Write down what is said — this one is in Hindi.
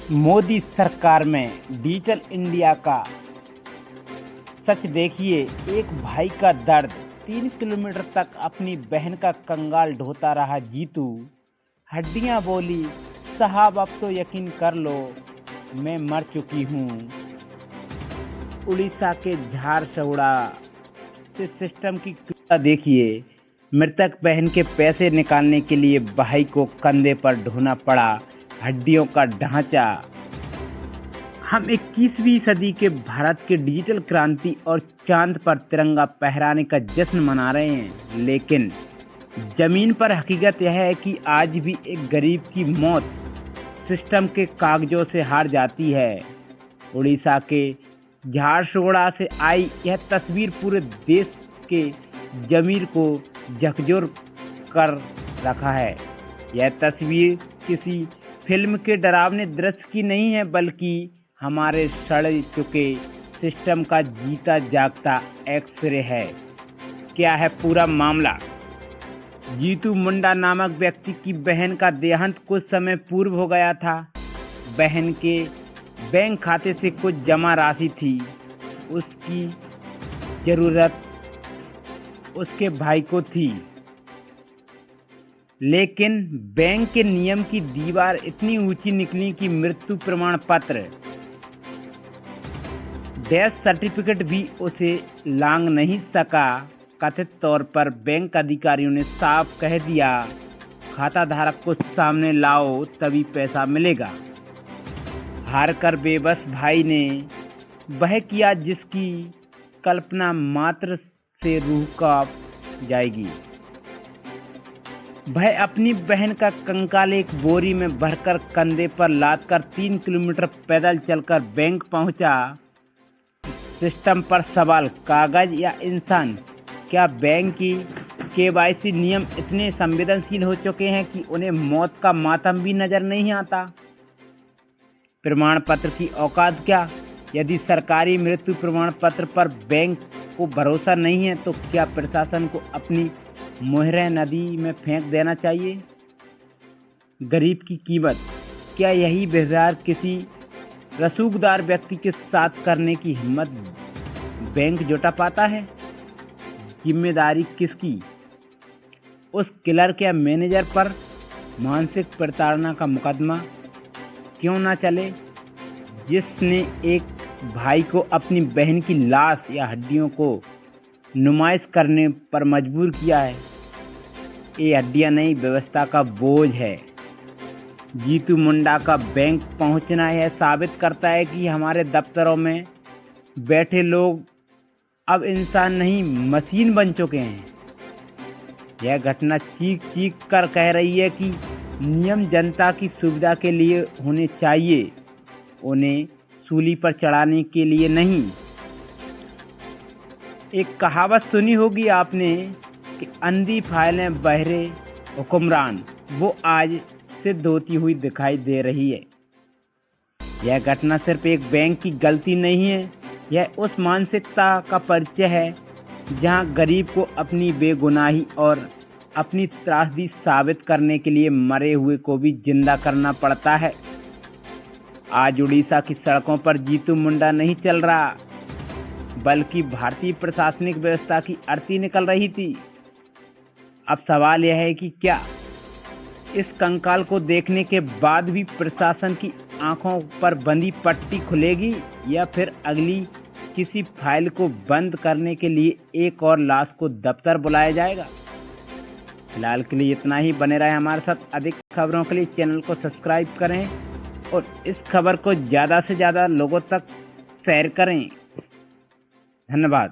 मोदी सरकार में डिजिटल इंडिया का सच देखिए। एक भाई का दर्द, 3 किलोमीटर तक अपनी बहन का कंगाल ढोता रहा जीतू। हड्डियां बोली, साहब अब तो यकीन कर लो, मैं मर चुकी हूँ। उड़ीसा के झारसुगुड़ा से सिस्टम की क्रूरता देखिए। मृतक बहन के पैसे निकालने के लिए भाई को कंधे पर ढोना पड़ा। हड्डियों का ढांचा। हम 21वीं सदी के भारत के डिजिटल क्रांति और चांद पर तिरंगा फहराने का जश्न मना रहे हैं, लेकिन जमीन पर हकीकत यह है कि आज भी एक गरीब की मौत सिस्टम के कागजों से हार जाती है। उड़ीसा के झारसुगुड़ा से आई यह तस्वीर पूरे देश के जमीर को झकझोर कर रखा है। यह तस्वीर किसी फिल्म के डरावने दृश्य की नहीं है, बल्कि हमारे सड़ चुके सिस्टम का जीता जागता एक्सरे है। क्या है पूरा मामला? जीतू मुंडा नामक व्यक्ति की बहन का देहांत कुछ समय पूर्व हो गया था। बहन के बैंक खाते से कुछ जमा राशि थी। उसकी जरूरत उसके भाई को थी, लेकिन बैंक के नियम की दीवार इतनी ऊंची निकली कि मृत्यु प्रमाण पत्र, डेथ सर्टिफिकेट भी उसे लांघ नहीं सका। कथित तौर पर बैंक अधिकारियों ने साफ कह दिया, खाता धारक को सामने लाओ तभी पैसा मिलेगा। हार कर बेबस भाई ने वह किया जिसकी कल्पना मात्र से रूह कांप जाएगी। वह अपनी बहन का कंकाल एक बोरी में भरकर कंधे पर लादकर 3 किलोमीटर पैदल चलकर बैंक पहुंचा। सिस्टम पर सवाल, कागज या इंसान? क्या बैंक की केवाईसी नियम इतने संवेदनशील हो चुके हैं कि उन्हें मौत का मातम भी नजर नहीं आता? प्रमाण पत्र की औकात क्या? यदि सरकारी मृत्यु प्रमाण पत्र पर बैंक को भरोसा नहीं है तो क्या प्रशासन को अपनी मुहरें नदी में फेंक देना चाहिए? गरीब की कीमत, क्या यही व्यवहार किसी रसूखदार व्यक्ति के साथ करने की हिम्मत बैंक जुटा पाता है? जिम्मेदारी किसकी? उस क्लर्क या मैनेजर पर मानसिक प्रताड़ना का मुकदमा क्यों ना चले, जिसने एक भाई को अपनी बहन की लाश या हड्डियों को नुमाइश करने पर मजबूर किया है? ये हड्डियां नहीं, व्यवस्था का बोझ है। जीतू मुंडा का बैंक पहुंचना यह साबित करता है कि हमारे दफ्तरों में बैठे लोग अब इंसान नहीं मशीन बन चुके हैं। यह घटना चीख चीख कर कह रही है कि नियम जनता की सुविधा के लिए होने चाहिए, उन्हें सूली पर चढ़ाने के लिए नहीं। एक कहावत सुनी होगी आपने कि अंधी फाइलें बहरे हुक्मरान, वो आज सिद्ध होती हुई दिखाई दे रही है। यह घटना सिर्फ एक बैंक की गलती नहीं है, यह उस मानसिकता का परिचय है जहां गरीब को अपनी बेगुनाही और अपनी त्रासदी साबित करने के लिए मरे हुए को भी जिंदा करना पड़ता है। आज उड़ीसा की सड़कों पर जीतू मुंडा नहीं चल रहा, बल्कि भारतीय प्रशासनिक व्यवस्था की अर्थी निकल रही थी। अब सवाल यह है कि क्या इस कंकाल को देखने के बाद भी प्रशासन की आंखों पर बंधी पट्टी खुलेगी, या फिर अगली किसी फाइल को बंद करने के लिए एक और लाश को दफ्तर बुलाया जाएगा? फिलहाल के लिए इतना ही। बने रहे हमारे साथ। अधिक खबरों के लिए चैनल को सब्सक्राइब करें और इस खबर को ज़्यादा से ज़्यादा लोगों तक शेयर करें। धन्यवाद।